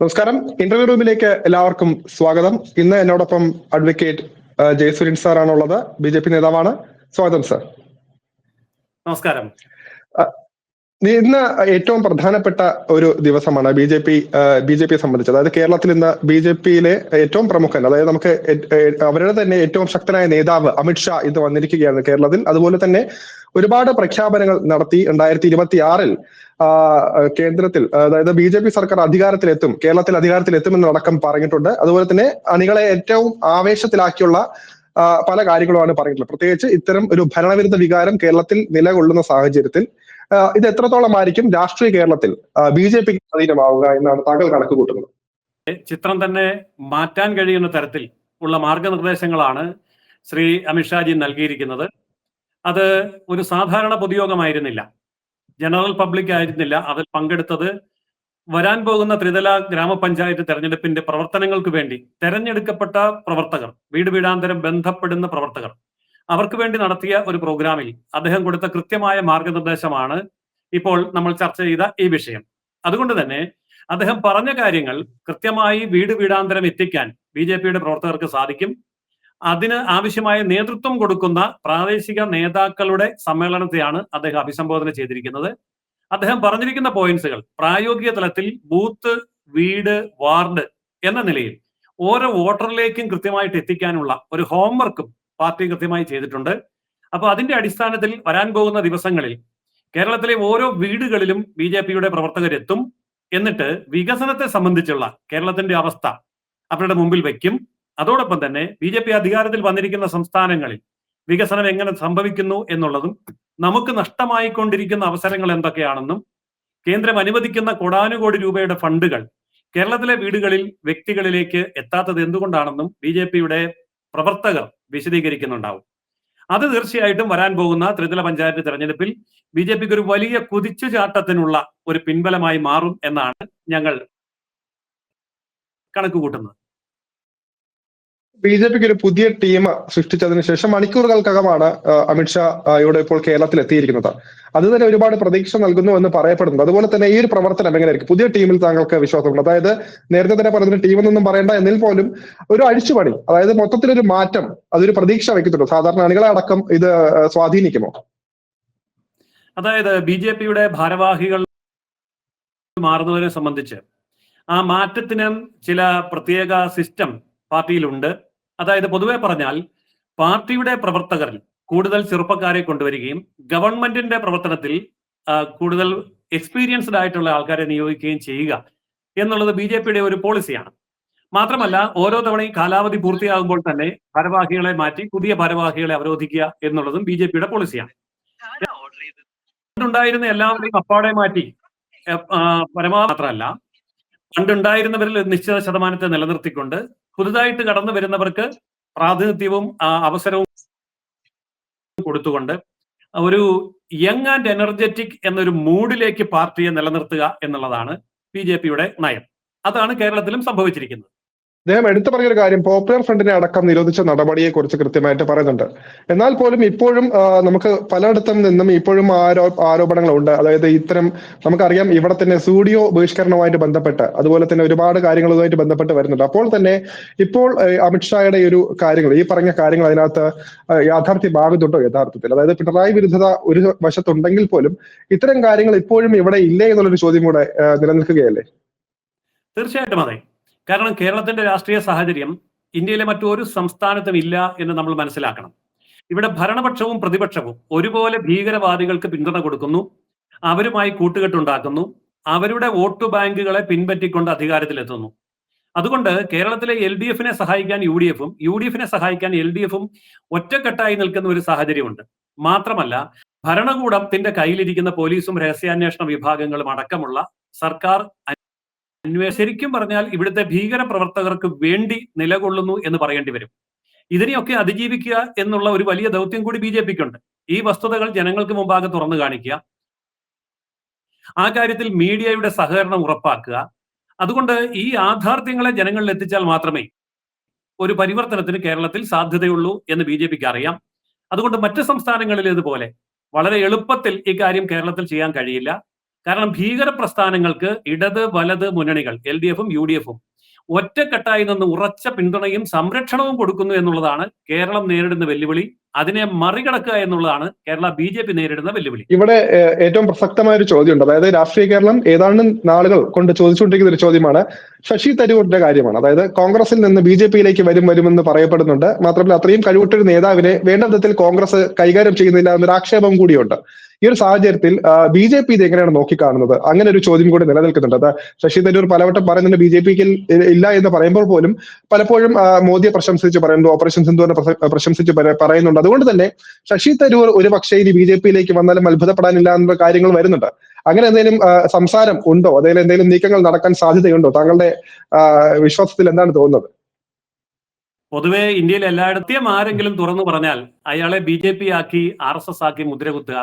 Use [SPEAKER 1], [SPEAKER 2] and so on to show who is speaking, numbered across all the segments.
[SPEAKER 1] നമസ്കാരം. ഇന്റർവ്യൂ റൂമിലേക്ക് എല്ലാവർക്കും സ്വാഗതം. ഇന്ന് എന്നോടൊപ്പം അഡ്വക്കേറ്റ് ജയസൂര്യൻ സാറാണുള്ളത്. BJP നേതാവാണ്. സ്വാഗതം സാർ.
[SPEAKER 2] നമസ്കാരം.
[SPEAKER 1] ഇന്ന് ഏറ്റവും പ്രധാനപ്പെട്ട ഒരു ദിവസമാണ് ബി ജെ പിയെ സംബന്ധിച്ച്. അതായത് കേരളത്തിൽ ഇന്ന് BJPയിലെ ഏറ്റവും പ്രമുഖൻ, അതായത് നമുക്ക് അവരുടെ തന്നെ ഏറ്റവും ശക്തനായ നേതാവ് അമിത്ഷാ ഇന്ന് വന്നിരിക്കുകയാണ് കേരളത്തിൽ. അതുപോലെ തന്നെ ഒരുപാട് പ്രഖ്യാപനങ്ങൾ നടത്തി. 2026-ൽ കേന്ദ്രത്തിൽ, അതായത് BJP സർക്കാർ അധികാരത്തിലെത്തും, കേരളത്തിൽ അധികാരത്തിലെത്തുമെന്നടക്കം പറഞ്ഞിട്ടുണ്ട്. അതുപോലെ തന്നെ അണികളെ ഏറ്റവും ആവേശത്തിലാക്കിയുള്ള പല കാര്യങ്ങളുമാണ് പറഞ്ഞിട്ടുള്ളത്. പ്രത്യേകിച്ച് ഇത്തരം ഒരു ഭരണവിരുദ്ധ വികാരം കേരളത്തിൽ നിലകൊള്ളുന്ന സാഹചര്യത്തിൽ ഇത് എത്രത്തോളമായിരിക്കും രാഷ്ട്രീയ കേരളത്തിൽ BJPക്ക് സ്വാധീനമാവുക എന്നാണ് താങ്കൾ കണക്ക് കൂട്ടുന്നത്?
[SPEAKER 2] ചിത്രം തന്നെ മാറ്റാൻ കഴിയുന്ന തരത്തിൽ ഉള്ള മാർഗനിർദ്ദേശങ്ങളാണ് ശ്രീ അമിത്ഷാജി നൽകിയിരിക്കുന്നത്. അത് ഒരു സാധാരണ പൊതുയോഗമായിരുന്നില്ല, ജനറൽ പബ്ലിക് ആയിരുന്നില്ല. അതിൽ പങ്കെടുത്തത് വരാൻ പോകുന്ന ത്രിതല ഗ്രാമപഞ്ചായത്ത് തെരഞ്ഞെടുപ്പിന്റെ പ്രവർത്തനങ്ങൾക്ക് വേണ്ടി തെരഞ്ഞെടുക്കപ്പെട്ട പ്രവർത്തകർ, വീട് വീടാന്തരം ബന്ധപ്പെടുന്ന പ്രവർത്തകർ, അവർക്ക് വേണ്ടി നടത്തിയ ഒരു പ്രോഗ്രാമിൽ അദ്ദേഹം കൊടുത്ത കൃത്യമായ മാർഗനിർദ്ദേശമാണ് ഇപ്പോൾ നമ്മൾ ചർച്ച ചെയ്ത ഈ വിഷയം. അതുകൊണ്ട് തന്നെ അദ്ദേഹം പറഞ്ഞ കാര്യങ്ങൾ കൃത്യമായി വീട് വീടാന്തരം എത്തിക്കാൻ BJPയുടെ പ്രവർത്തകർക്ക് സാധിക്കും. അതിന് ആവശ്യമായ നേതൃത്വം കൊടുക്കുന്ന പ്രാദേശിക നേതാക്കളുടെ സമ്മേളനത്തെയാണ് അദ്ദേഹം അഭിസംബോധന ചെയ്തിരിക്കുന്നത്. അദ്ദേഹം പറഞ്ഞിരിക്കുന്ന പോയിന്റ്സുകൾ പ്രായോഗിക തലത്തിൽ ബൂത്ത്, വീട്, വാർഡ് എന്ന നിലയിൽ ഓരോ വോട്ടറിലേക്കും കൃത്യമായിട്ട് എത്തിക്കാനുള്ള ഒരു ഹോംവർക്കും പാർട്ടി കൃത്യമായി ചെയ്തിട്ടുണ്ട്. അപ്പൊ അതിന്റെ അടിസ്ഥാനത്തിൽ വരാൻ പോകുന്ന ദിവസങ്ങളിൽ കേരളത്തിലെ ഓരോ വീടുകളിലും BJPയുടെ പ്രവർത്തകരെത്തും. എന്നിട്ട് വികസനത്തെ സംബന്ധിച്ചുള്ള കേരളത്തിന്റെ അവസ്ഥ അവരുടെ മുമ്പിൽ വയ്ക്കും. അതോടൊപ്പം തന്നെ BJP അധികാരത്തിൽ വന്നിരിക്കുന്ന സംസ്ഥാനങ്ങളിൽ വികസനം എങ്ങനെ സംഭവിക്കുന്നു എന്നുള്ളതും, നമുക്ക് നഷ്ടമായിക്കൊണ്ടിരിക്കുന്ന അവസരങ്ങൾ എന്തൊക്കെയാണെന്നും, കേന്ദ്രം അനുവദിക്കുന്ന കോടാനുകോടി രൂപയുടെ ഫണ്ടുകൾ കേരളത്തിലെ വീടുകളിൽ വ്യക്തികളിലേക്ക് എത്താത്തത് എന്തുകൊണ്ടാണെന്നും BJPയുടെ പ്രവർത്തകർ വിശദീകരിക്കുന്നുണ്ടാവും. അത് തീർച്ചയായിട്ടും വരാൻ പോകുന്ന ത്രിതല പഞ്ചായത്ത് തെരഞ്ഞെടുപ്പിൽ BJPക്ക് ഒരു വലിയ കുതിച്ചുചാട്ടത്തിനുള്ള ഒരു പിൻബലമായി മാറും എന്നാണ് ഞങ്ങൾ കണക്ക് കൂട്ടുന്നത്.
[SPEAKER 1] BJPക്ക് ഒരു പുതിയ ടീം സൃഷ്ടിച്ചതിന് ശേഷം മണിക്കൂറുകൾക്കകമാണ് അമിത്ഷാ ഇവിടെ ഇപ്പോൾ കേരളത്തിൽ എത്തിയിരിക്കുന്നത്. അത് തന്നെ ഒരുപാട് പ്രതീക്ഷ നൽകുന്നു എന്ന് പറയപ്പെടുന്നുണ്ട്. അതുപോലെ തന്നെ ഈ ഒരു പ്രവർത്തനം എങ്ങനെയായിരിക്കും? പുതിയ ടീമിൽ താങ്കൾക്ക് വിശ്വാസമുണ്ട്? അതായത് നേരത്തെ തന്നെ പറഞ്ഞ ടീമെന്നൊന്നും പറയേണ്ട, എന്നിൽ പോലും ഒരു അഴിച്ചുപണി, അതായത് മൊത്തത്തിലൊരു മാറ്റം, അതൊരു പ്രതീക്ഷ വയ്ക്കുന്നുണ്ടോ? സാധാരണ അണികളെ അടക്കം ഇത് സ്വാധീനിക്കുമോ?
[SPEAKER 2] അതായത് BJPയുടെ ഭാരവാഹികൾ മാറുന്നതിനെ സംബന്ധിച്ച് ആ മാറ്റത്തിന് ചില പ്രത്യേക സിസ്റ്റം പാർട്ടിയിലുണ്ട്. അതായത് പൊതുവെ പറഞ്ഞാൽ പാർട്ടിയുടെ പ്രവർത്തകരിൽ കൂടുതൽ ചെറുപ്പക്കാരെ കൊണ്ടുവരികയും ഗവൺമെന്റിന്റെ പ്രവർത്തനത്തിൽ കൂടുതൽ എക്സ്പീരിയൻസ്ഡ് ആയിട്ടുള്ള ആൾക്കാരെ നിയോഗിക്കുകയും ചെയ്യുക എന്നുള്ളത് BJPയുടെ ഒരു പോളിസിയാണ്. മാത്രമല്ല, ഓരോ തവണയും കാലാവധി പൂർത്തിയാകുമ്പോൾ തന്നെ ഭാരവാഹികളെ മാറ്റി പുതിയ ഭാരവാഹികളെ അവരോധിക്കുക എന്നുള്ളതും BJPയുടെ പോളിസിയാണ്. പണ്ടുണ്ടായിരുന്ന എല്ലാവരെയും അപ്പാടെ മാറ്റി പരമാവധി മാത്രമല്ല, പണ്ടുണ്ടായിരുന്നവരിൽ നിശ്ചിത ശതമാനത്തെ നിലനിർത്തിക്കൊണ്ട് പുതുതായിട്ട് കടന്നു വരുന്നവർക്ക് പ്രാതിനിധ്യവും അവസരവും കൊടുത്തുകൊണ്ട് ഒരു യങ് ആൻഡ് എനർജറ്റിക് എന്നൊരു മൂഡിലേക്ക് പാർട്ടിയെ നിലനിർത്തുക എന്നുള്ളതാണ് BJPയുടെ നയം. അതാണ് കേരളത്തിലും സംഭവിച്ചിരിക്കുന്നത്.
[SPEAKER 1] അദ്ദേഹം എടുത്തു പറഞ്ഞൊരു കാര്യം, പോപ്പുലർ ഫ്രണ്ടിനെ അടക്കം നിരോധിച്ച നടപടിയെ കുറിച്ച് കൃത്യമായിട്ട് പറയുന്നുണ്ട്. എന്നാൽ പോലും ഇപ്പോഴും നമുക്ക് പലയിടത്തും നിന്നും ഇപ്പോഴും ആരോപണങ്ങളുണ്ട്. അതായത് ഇത്തരം, നമുക്കറിയാം, ഇവിടെ തന്നെ സ്റ്റുഡിയോ ബഹിഷ്കരണവുമായിട്ട് ബന്ധപ്പെട്ട്, അതുപോലെ തന്നെ ഒരുപാട് കാര്യങ്ങളുമായിട്ട് ബന്ധപ്പെട്ട് വരുന്നുണ്ട്. അപ്പോൾ തന്നെ ഇപ്പോൾ അമിത്ഷായുടെ ഒരു കാര്യങ്ങൾ, ഈ പറഞ്ഞ കാര്യങ്ങൾ അതിനകത്ത് യാഥാർത്ഥ്യമാകുന്നുണ്ടോ യഥാർത്ഥത്തിൽ? അതായത് പിണറായി വിരുദ്ധത ഒരു വശത്തുണ്ടെങ്കിൽ പോലും ഇത്തരം കാര്യങ്ങൾ ഇപ്പോഴും ഇവിടെ ഇല്ലേ എന്നുള്ളൊരു ചോദ്യം കൂടെ നിലനിൽക്കുകയല്ലേ?
[SPEAKER 2] തീർച്ചയായിട്ടും അതെ. കാരണം കേരളത്തിന്റെ രാഷ്ട്രീയ സാഹചര്യം ഇന്ത്യയിലെ മറ്റൊരു സംസ്ഥാനത്തും ഇല്ല എന്ന് നമ്മൾ മനസ്സിലാക്കണം. ഇവിടെ ഭരണപക്ഷവും പ്രതിപക്ഷവും ഒരുപോലെ ഭീകരവാദികൾക്ക് പിന്തുണ കൊടുക്കുന്നു, അവരുമായി കൂട്ടുകെട്ടുണ്ടാക്കുന്നു, അവരുടെ വോട്ട് ബാങ്കുകളെ പിൻപറ്റിക്കൊണ്ട് അധികാരത്തിലെത്തുന്നു. അതുകൊണ്ട് കേരളത്തിലെ LDFനെ സഹായിക്കാൻ UDFും UDFനെ സഹായിക്കാൻ LDFും ഒറ്റക്കെട്ടായി നിൽക്കുന്ന ഒരു സാഹചര്യമുണ്ട്. മാത്രമല്ല, ഭരണകൂടത്തിന്റെ കയ്യിലിരിക്കുന്ന പോലീസും രഹസ്യാന്വേഷണ വിഭാഗങ്ങളും അടക്കമുള്ള സർക്കാർ ശരിക്കും പറഞ്ഞാൽ ഇവിടുത്തെ ഭീകര പ്രവർത്തകർക്ക് വേണ്ടി നിലകൊള്ളുന്നു എന്ന് പറയേണ്ടി വരും. ഇതിനെയൊക്കെ അതിജീവിക്കുക എന്നുള്ള ഒരു വലിയ ദൗത്യം കൂടി BJPക്കുണ്ട്. ഈ വസ്തുതകൾ ജനങ്ങൾക്ക് മുമ്പാകെ തുറന്നു കാണിക്കുക, ആ കാര്യത്തിൽ മീഡിയയുടെ സഹകരണം ഉറപ്പാക്കുക. അതുകൊണ്ട് ഈ യാഥാർത്ഥ്യങ്ങളെ ജനങ്ങളിൽ എത്തിച്ചാൽ മാത്രമേ ഒരു പരിവർത്തനത്തിന് കേരളത്തിൽ സാധ്യതയുള്ളൂ എന്ന് BJPക്ക് അറിയാം. അതുകൊണ്ട് മറ്റ് സംസ്ഥാനങ്ങളിലേതുപോലെ വളരെ എളുപ്പത്തിൽ ഈ കാര്യം കേരളത്തിൽ ചെയ്യാൻ കഴിയില്ല. കാരണം ഭീകര പ്രസ്ഥാനങ്ങൾക്ക് ഇടത് വലത് മുന്നണികൾ LDF-ഉം UDF-ഉം ഒറ്റക്കെട്ടായി നിന്ന് ഉറച്ച പിന്തുണയും സംരക്ഷണവും കൊടുക്കുന്നു എന്നുള്ളതാണ് കേരളം നേരിടുന്ന വെല്ലുവിളി. അതിനെ മറികടക്കുക എന്നുള്ളതാണ് കേരള BJP നേരിടുന്ന വെല്ലുവിളി.
[SPEAKER 1] ഇവിടെ ഏറ്റവും പ്രസക്തമായ ഒരു ചോദ്യമുണ്ട്. അതായത് രാഷ്ട്രീയ കേരളം ഏതാണ്ട് നാളുകൾ കൊണ്ട് ചോദിച്ചുകൊണ്ടിരിക്കുന്ന ഒരു ചോദ്യമാണ് ശശി തരൂരിന്റെ കാര്യമാണ്. അതായത് കോൺഗ്രസിൽ നിന്ന് BJP-യിലേക്ക് വരുമെന്ന് പറയപ്പെടുന്നുണ്ട്. മാത്രമല്ല അത്രയും കഴിവുറ്റൊരു നേതാവിനെ വേണ്ട വിധത്തിൽ കോൺഗ്രസ് കൈകാര്യം ചെയ്യുന്നില്ല എന്നൊരു ആക്ഷേപം കൂടിയുണ്ട്. ഈ ഒരു സാഹചര്യത്തിൽ BJP ഇത് എങ്ങനെയാണ് നോക്കിക്കാണുന്നത്? അങ്ങനെ ഒരു ചോദ്യം കൂടി നിലനിൽക്കുന്നുണ്ട്. അത് ശശി തരൂർ പലവട്ടം പറയുന്നുണ്ട് BJP-ക്ക് ഇല്ല എന്ന് പറയുമ്പോൾ പോലും പലപ്പോഴും മോദിയെ പ്രശംസിച്ച് പറയുന്നു, ഓപ്പറേഷൻ സിന്ധുവിനെ പ്രശംസിച്ച് പറയുന്നുണ്ട്. അതുകൊണ്ട് തന്നെ ശശി തരൂർ ഒരു പക്ഷേ ഇനി BJP-യിലേക്ക് വന്നാലും അത്ഭുതപ്പെടാനില്ല എന്ന കാര്യങ്ങൾ വരുന്നുണ്ട്. അങ്ങനെ എന്തെങ്കിലും സംസാരം ഉണ്ടോ? അതിൽ എന്തെങ്കിലും നീക്കങ്ങൾ നടക്കാൻ സാധ്യതയുണ്ടോ? താങ്കളുടെ വിശ്വാസത്തിൽ എന്താണ് തോന്നുന്നത്?
[SPEAKER 2] പൊതുവെ ഇന്ത്യയിൽ എല്ലായിടത്തെയും ആരെങ്കിലും തുറന്നു പറഞ്ഞാൽ അയാളെ BJP ആക്കി RSS ആക്കി മുദ്രകുത്തുക,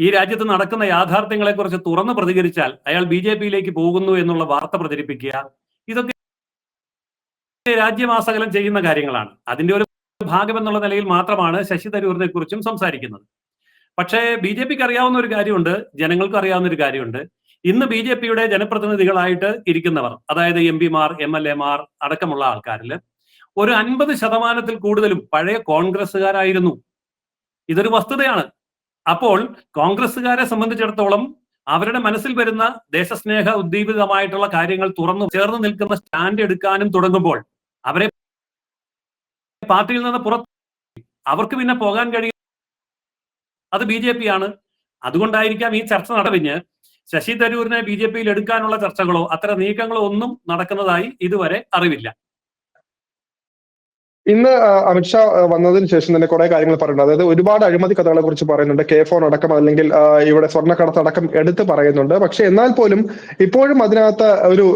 [SPEAKER 2] ഈ രാജ്യത്ത് നടക്കുന്ന യാഥാർത്ഥ്യങ്ങളെ കുറിച്ച് തുറന്നു പ്രതികരിച്ചാൽ അയാൾ BJP-യിലേക്ക് പോകുന്നു എന്നുള്ള വാർത്ത പ്രചരിപ്പിക്കുക, ഇതൊക്കെ രാജ്യമാസകലം ചെയ്യുന്ന കാര്യങ്ങളാണ്. അതിന്റെ ഒരു ഭാഗം എന്നുള്ള നിലയിൽ മാത്രമാണ് ശശി തരൂരിനെ കുറിച്ചും സംസാരിക്കുന്നത്. പക്ഷേ BJP-ക്ക് അറിയാവുന്ന ഒരു കാര്യമുണ്ട്, ജനങ്ങൾക്ക് അറിയാവുന്ന ഒരു കാര്യമുണ്ട്. ഇന്ന് BJP-യുടെ ജനപ്രതിനിധികളായിട്ട് ഇരിക്കുന്നവർ, അതായത് MP-മാർ MLA-മാർ അടക്കമുള്ള ആൾക്കാരിൽ ഒരു 50% കൂടുതലും പഴയ കോൺഗ്രസ്സുകാരായിരുന്നു. ഇതൊരു വസ്തുതയാണ്. അപ്പോൾ കോൺഗ്രസ്സുകാരെ സംബന്ധിച്ചിടത്തോളം അവരുടെ മനസ്സിൽ വരുന്ന ദേശസ്നേഹ ഉദ്ദീപിതമായിട്ടുള്ള കാര്യങ്ങൾ തുറന്നു ചേർന്ന് നിൽക്കുന്ന സ്റ്റാൻഡ് എടുക്കാനും തുടങ്ങുമ്പോൾ അവരെ പാർട്ടിയിൽ നിന്ന് പുറത്ത് അവർക്ക് പിന്നെ പോകാൻ കഴിയും, അത് BJP-യാണ്. അതുകൊണ്ടായിരിക്കാം ഈ ചർച്ച നടവിഞ്ഞ് ശശി തരൂരിനെ BJP-യിൽ എടുക്കാനുള്ള ചർച്ചകളോ അത്തരം നീക്കങ്ങളോ ഒന്നും നടക്കുന്നതായി ഇതുവരെ അറിവില്ല.
[SPEAKER 1] ഇന്ന് അമിത്ഷാ വന്നതിന് ശേഷം തന്നെ കുറെ കാര്യങ്ങൾ പറയുന്നുണ്ട്. അതായത് ഒരുപാട് അഴിമതി കഥകളെ കുറിച്ച് പറയുന്നുണ്ട്. K-ഫോൺ അടക്കം അല്ലെങ്കിൽ ഇവിടെ സ്വർണ്ണക്കടത്ത് അടക്കം എടുത്ത് പറയുന്നുണ്ട്. പക്ഷെ എന്നാൽ പോലും ഇപ്പോഴും അതിനകത്ത് ഒരു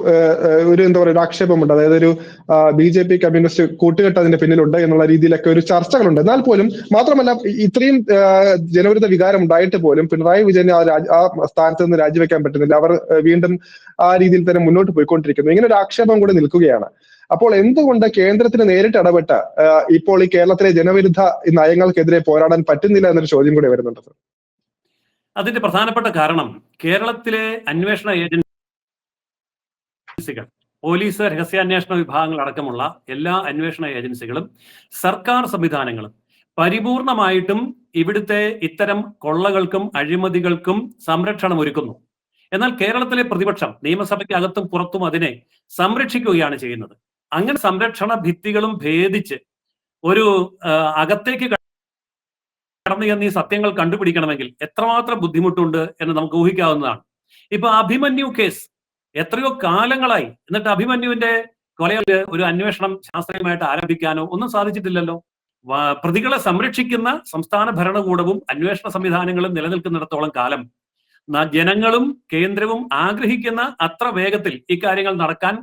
[SPEAKER 1] എന്താ പറയുക, ഒരു ആക്ഷേപമുണ്ട്. അതായത് ഒരു BJP കമ്മ്യൂണിസ്റ്റ് കൂട്ടുകെട്ട് അതിന്റെ പിന്നിലുണ്ട് എന്നുള്ള രീതിയിലൊക്കെ ഒരു ചർച്ചകളുണ്ട്. എന്നാൽ പോലും മാത്രമല്ല ഇത്രയും ജനവിരുദ്ധ വികാരം ഉണ്ടായിട്ട് പോലും പിണറായി വിജയന് ആ സ്ഥാനത്ത് നിന്ന് രാജിവെക്കാൻ പറ്റുന്നില്ല. അവർ വീണ്ടും ആ രീതിയിൽ തന്നെ മുന്നോട്ട് പോയിക്കൊണ്ടിരിക്കുന്നു. ഇങ്ങനെ ഒരു ആക്ഷേപം കൂടി നിൽക്കുകയാണ്. അപ്പോൾ എന്തുകൊണ്ട് കേന്ദ്രത്തിന് നേരിട്ട് ഇടപെട്ട ഇപ്പോൾ ഈ കേരളത്തിലെ ജനവിരുദ്ധ നയങ്ങൾക്കെതിരെ പോരാടാൻ പറ്റുന്നില്ല എന്നൊരു ചോദ്യം കൂടി വരുന്നുണ്ട്?
[SPEAKER 2] അതിന്റെ പ്രധാനപ്പെട്ട കാരണം കേരളത്തിലെ അന്വേഷണ ഏജൻസികൾ, പോലീസ്, രഹസ്യാന്വേഷണ വിഭാഗങ്ങൾ അടക്കമുള്ള എല്ലാ അന്വേഷണ ഏജൻസികളും സർക്കാർ സംവിധാനങ്ങളും പരിപൂർണമായിട്ടും ഇവിടുത്തെ ഇത്തരം കൊള്ളകൾക്കും അഴിമതികൾക്കും സംരക്ഷണം ഒരുക്കുന്നു. എന്നാൽ കേരളത്തിലെ പ്രതിപക്ഷം നിയമസഭയ്ക്ക് അകത്തും പുറത്തും അതിനെ സംരക്ഷിക്കുകയാണ് ചെയ്യുന്നത്. അങ്ങനെ സംരക്ഷണ ഭിത്തികളും ഭേദിച്ച് ഒരു അകത്തേക്ക് കടന്നു ചെന്ന് ഈ സത്യങ്ങൾ കണ്ടുപിടിക്കണമെങ്കിൽ എത്രമാത്രം ബുദ്ധിമുട്ടുണ്ട് എന്ന് നമുക്ക് ഊഹിക്കാവുന്നതാണ്. ഇപ്പൊ അഭിമന്യു കേസ് എത്രയോ കാലങ്ങളായി, എന്നിട്ട് അഭിമന്യുവിന്റെ കൊലയിൽ ഒരു അന്വേഷണം ശാസ്ത്രീയമായിട്ട് ആരംഭിക്കാനോ ഒന്നും സാധിച്ചിട്ടില്ലല്ലോ. പ്രതികളെ സംരക്ഷിക്കുന്ന സംസ്ഥാന ഭരണകൂടവും അന്വേഷണ സംവിധാനങ്ങളും നിലനിൽക്കുന്നിടത്തോളം കാലം ജനങ്ങളും കേന്ദ്രവും ആഗ്രഹിക്കുന്ന അത്ര വേഗത്തിൽ ഇക്കാര്യങ്ങൾ നടക്കാൻ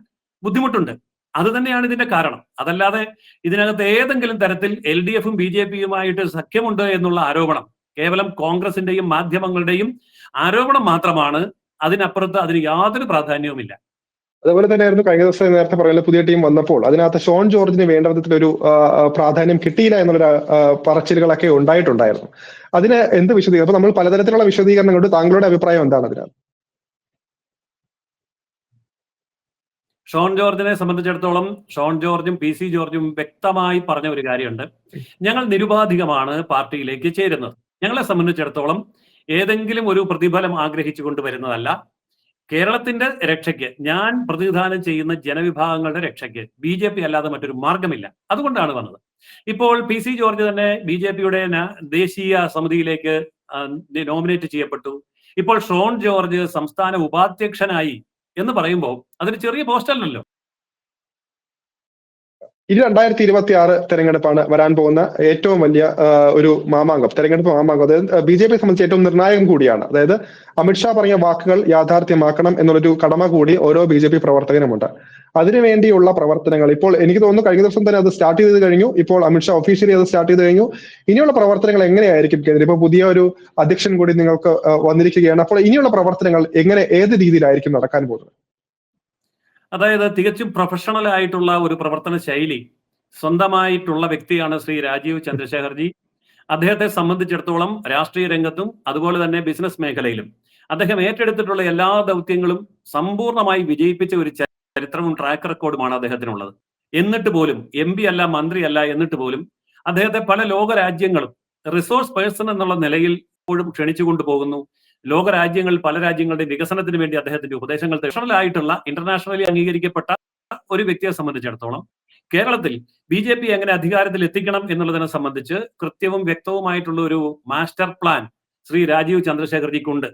[SPEAKER 2] ബുദ്ധിമുട്ടുണ്ട്. അത് തന്നെയാണ് ഇതിന്റെ കാരണം. അതല്ലാതെ ഇതിനകത്ത് ഏതെങ്കിലും തരത്തിൽ LDF-ഉം BJP-യുമായിട്ട് സഖ്യമുണ്ട് എന്നുള്ള ആരോപണം കേവലം കോൺഗ്രസിന്റെയും മാധ്യമങ്ങളുടെയും ആരോപണം മാത്രമാണ്. അതിനപ്പുറത്ത് അതിന് യാതൊരു പ്രാധാന്യവുമില്ല.
[SPEAKER 1] അതുപോലെ തന്നെയായിരുന്നു കഴിഞ്ഞ ദിവസം നേരത്തെ പറയുന്ന പുതിയ ടീം വന്നപ്പോൾ അതിനകത്ത് ഷോൺ ജോർജിന് വേണ്ട വിധത്തിലൊരു പ്രാധാന്യം കിട്ടിയില്ല എന്നുള്ളൊരു പറച്ചിലുകളൊക്കെ ഉണ്ടായിട്ടുണ്ടായിരുന്നു. അതിന് എന്ത് വിശദീകരണം? അപ്പൊ നമ്മൾ പലതരത്തിലുള്ള വിശദീകരണങ്ങളുണ്ട്. താങ്കളുടെ അഭിപ്രായം എന്താണ് അതിനകത്ത്?
[SPEAKER 2] ഷോൺ ജോർജിനെ സംബന്ധിച്ചിടത്തോളം ഷോൺ ജോർജും PC ജോർജും വ്യക്തമായി പറഞ്ഞ ഒരു കാര്യമുണ്ട്. ഞങ്ങൾ നിരുപാധികമാണ് പാർട്ടിയിലേക്ക് ചേരുന്നത്. ഞങ്ങളെ സംബന്ധിച്ചിടത്തോളം ഏതെങ്കിലും ഒരു പ്രതിഫലം ആഗ്രഹിച്ചു കൊണ്ടുവരുന്നതല്ല. കേരളത്തിന്റെ രക്ഷയ്ക്ക്, ഞാൻ പ്രതിനിധാനം ചെയ്യുന്ന ജനവിഭാഗങ്ങളുടെ രക്ഷയ്ക്ക് BJP അല്ലാതെ മറ്റൊരു മാർഗമില്ല. അതുകൊണ്ടാണ് വന്നത്. ഇപ്പോൾ PC ജോർജ് തന്നെ BJP-യുടെ ദേശീയ സമിതിയിലേക്ക് നോമിനേറ്റ് ചെയ്യപ്പെട്ടു. ഇപ്പോൾ ഷോൺ ജോർജ് സംസ്ഥാന ഉപാധ്യക്ഷനായി എന്ന് പറയുമ്പോൾ അതൊരു ചെറിയ പോസ്റ്റ് അല്ലല്ലോ.
[SPEAKER 1] ഇത് 2026 തെരഞ്ഞെടുപ്പാണ് വരാൻ പോകുന്ന ഏറ്റവും വലിയ ഒരു തെരഞ്ഞെടുപ്പ് മാമാങ്കം. അതായത് BJP സംബന്ധിച്ച് ഏറ്റവും നിർണായകം കൂടിയാണ്. അതായത് അമിത്ഷാ പറഞ്ഞ വാക്കുകൾ യാഥാർത്ഥ്യമാക്കണം എന്നുള്ളൊരു കടമ കൂടി ഓരോ BJP പ്രവർത്തകനുമുണ്ട്. അതിനുവേണ്ടിയുള്ള പ്രവർത്തനങ്ങൾ ഇപ്പോൾ എനിക്ക് തോന്നുന്നു കഴിഞ്ഞ ദിവസം തന്നെ അത് സ്റ്റാർട്ട് ചെയ്ത് കഴിഞ്ഞു. ഇപ്പോൾ അമിത്ഷാ ഒഫീഷ്യലി അത് സ്റ്റാർട്ട് ചെയ്ത് കഴിഞ്ഞു. ഇനിയുള്ള പ്രവർത്തനങ്ങൾ എങ്ങനെയായിരിക്കും കേന്ദ്രം? ഇപ്പൊ പുതിയ ഒരു അധ്യക്ഷൻ കൂടി നിങ്ങൾക്ക് വന്നിരിക്കുകയാണ്. അപ്പോൾ ഇനിയുള്ള പ്രവർത്തനങ്ങൾ ഏത് രീതിയിലായിരിക്കും നടക്കാൻ പോകുന്നത്?
[SPEAKER 2] അതായത് തികച്ചും പ്രൊഫഷണൽ ആയിട്ടുള്ള ഒരു പ്രവർത്തന ശൈലി സ്വന്തമായിട്ടുള്ള വ്യക്തിയാണ് ശ്രീ രാജീവ് ചന്ദ്രശേഖർജി. അദ്ദേഹത്തെ സംബന്ധിച്ചിടത്തോളം രാഷ്ട്രീയ രംഗത്തും അതുപോലെ തന്നെ ബിസിനസ് മേഖലയിലും അദ്ദേഹം ഏറ്റെടുത്തിട്ടുള്ള എല്ലാ ദൗത്യങ്ങളും സമ്പൂർണ്ണമായി വിജയിപ്പിച്ച ഒരു ചരിത്രവും ട്രാക്ക് റെക്കോർഡുമാണ് അദ്ദേഹത്തിനുള്ളത്. എന്നിട്ട് പോലും MP അല്ല, മന്ത്രിയല്ല, എന്നിട്ട് പോലും അദ്ദേഹത്തെ പല ലോക രാജ്യങ്ങളും റിസോഴ്സ് പേഴ്സൺ എന്നുള്ള നിലയിൽ ഇപ്പോഴും ക്ഷണിച്ചുകൊണ്ട് പോകുന്നു. ലോകരാജ്യങ്ങളിൽ പല രാജ്യങ്ങളുടെ വികസനത്തിന് വേണ്ടി അദ്ദേഹത്തിന്റെ ഉപദേശങ്ങൾ ആയിട്ടുള്ള ഇന്റർനാഷണലി അംഗീകരിക്കപ്പെട്ട ഒരു വ്യക്തിയെ സംബന്ധിച്ചിടത്തോളം കേരളത്തിൽ BJP എങ്ങനെ അധികാരത്തിൽ എത്തിക്കണം എന്നുള്ളതിനെ സംബന്ധിച്ച് കൃത്യവും വ്യക്തവുമായിട്ടുള്ള ഒരു മാസ്റ്റർ പ്ലാൻ ശ്രീ രാജീവ് ചന്ദ്രശേഖർജിക്കുണ്ട്.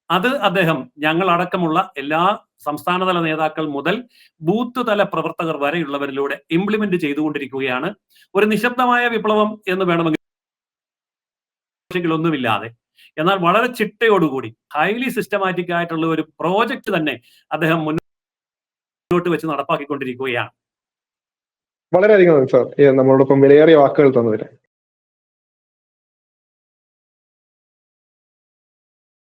[SPEAKER 2] അത് അദ്ദേഹം ഞങ്ങളടക്കമുള്ള എല്ലാ സംസ്ഥാനതല നേതാക്കൾ മുതൽ ബൂത്ത് തല പ്രവർത്തകർ വരെയുള്ളവരിലൂടെ ഇംപ്ലിമെന്റ് ചെയ്തുകൊണ്ടിരിക്കുകയാണ്. ഒരു നിശബ്ദമായ വിപ്ലവം എന്ന് വേണമെങ്കിൽ ഒന്നുമില്ലാതെ, എന്നാൽ വളരെ ചിട്ടയോടുകൂടി ഹൈലി സിസ്റ്റമാറ്റിക് ആയിട്ടുള്ള ഒരു പ്രോജക്റ്റ് തന്നെ അദ്ദേഹം മുന്നോട്ട് വെച്ച് നടപ്പാക്കിക്കൊണ്ടിരിക്കുകയാണ്.
[SPEAKER 1] വളരെയധികം സാർ നമ്മളോടൊപ്പം വിലയേറിയ വാക്കുകൾ തന്നതിന്.